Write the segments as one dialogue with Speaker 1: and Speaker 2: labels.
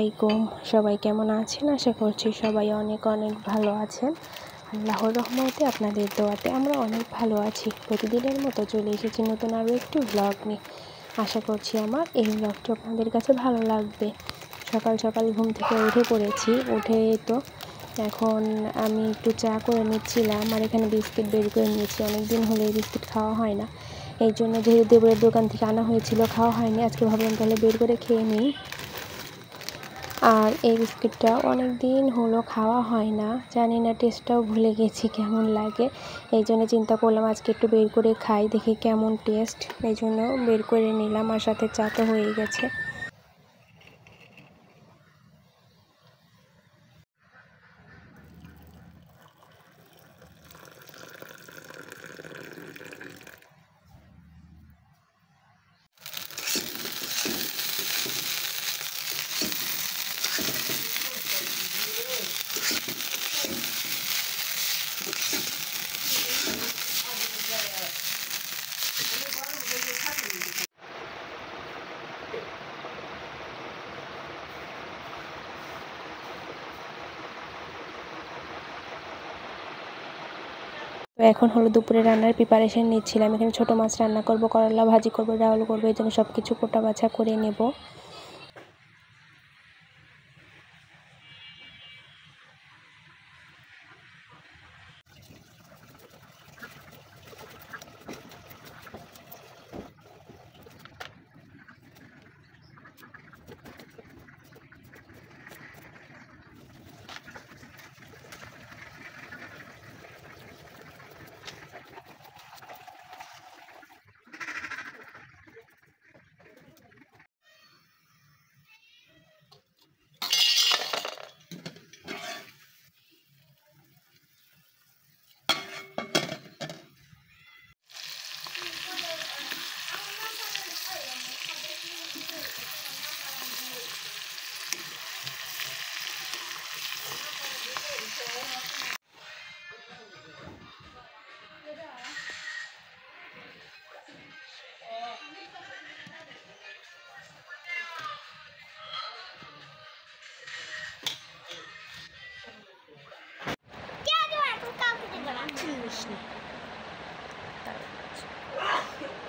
Speaker 1: আলাইকুম। সবাই কেমন আছেন? আশা করছি সবাই অনেক ভালো আছেন। আল্লাহর রহমতে আপনাদের দোয়াতে আমরা অনেক ভালো আছি। প্রতিদিনের মতো চলে এসেছি নতুন আরও একটি ব্লগ নিয়ে। আশা করছি আমার এই ব্লগটি আপনাদের কাছে ভালো লাগবে। সকাল সকাল ঘুম থেকে উঠে পড়েছি। উঠে তো এখন আমি একটু চা করে নিচ্ছিলাম, আর এখানে বিস্কিট বের করে নিয়েছি। অনেক দিন হলে বিস্কিট খাওয়া হয় না, এই জন্য যেহেতু দেবরের দোকান থেকে আনা হয়েছিল, খাওয়া হয়নি। আজকে ভাবলাম তাহলে বের করে খেয়ে নিই। আর এই বিস্কিটটা অনেক দিন হলো খাওয়া হয় না, জানি না, টেস্টটাও ভুলে গেছি কেমন লাগে। এই জন্য চিন্তা করলাম আজকে একটু বের করে খাই, দেখি কেমন টেস্ট। এই জন্য বের করে নিলাম, আর সাথে চা তো হয়ে গেছে। তো এখন হলো দুপুরে রান্নার প্রিপারেশন নিচ্ছিলাম। এখানে ছোটো মাছ রান্না করব, করলা ভাজি করব, ডাল করবো, এই জন্য সব কিছু কোটা বাছা করে নেব।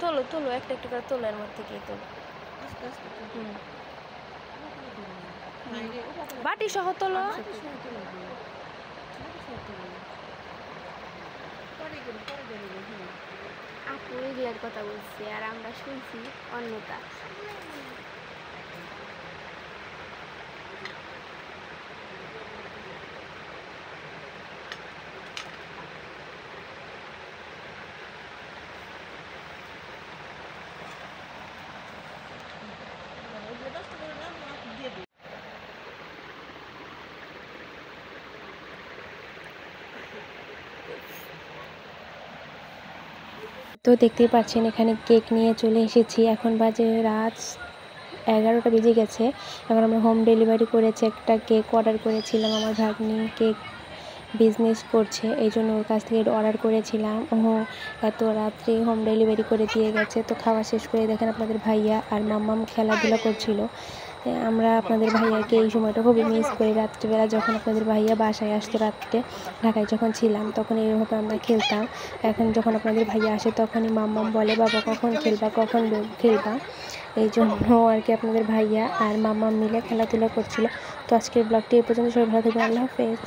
Speaker 1: তোলো তোলো, একটা একটা করে তোলো, এর মধ্যে গিয়ে তোলো। বাটি সহ তোলো।
Speaker 2: আপু এগুলার কথা বলছি, আর আমরা শুনছি অন্যতা।
Speaker 1: তো দেখতেই পাচ্ছেন এখানে কেক নিয়ে চলে এসেছি। এখন বাজে রাত 11টা বেজে গেছে। এখন আমরা হোম ডেলিভারি করেছি, একটা কেক অর্ডার করেছিলাম। আমার ভাগ্নি কেক বিজনেস করছে, এই জন্য ওর কাছ থেকে অর্ডার করেছিলাম। এত রাত্রে হোম ডেলিভারি করে দিয়ে গেছে। তো খাওয়া শেষ করে দেখেন আপনাদের ভাইয়া আর মাম্মাম খেলাধুলা করছিল। আমরা আপনাদের ভাইয়াকে এই সময়টা খুবই মিস করি। রাত্রিবেলা যখন আপনাদের ভাইয়া বাসায় আসতো, রাত্রে ঢাকায় যখন ছিলাম তখন এইভাবে আমরা খেলতাম। এখন যখন আপনাদের ভাইয়া আসে তখনই মাম্মাম বলে, বাবা কখন খেলবা, কখন খেলবা। এই জন্য আর কি আপনাদের ভাইয়া আর মাম্মাম মিলে খেলাধুলা করছিল। তো আজকের ব্লগটি এই পর্যন্ত। সবাই ভালো থাকবেন। আল্লাহ হাফেজ।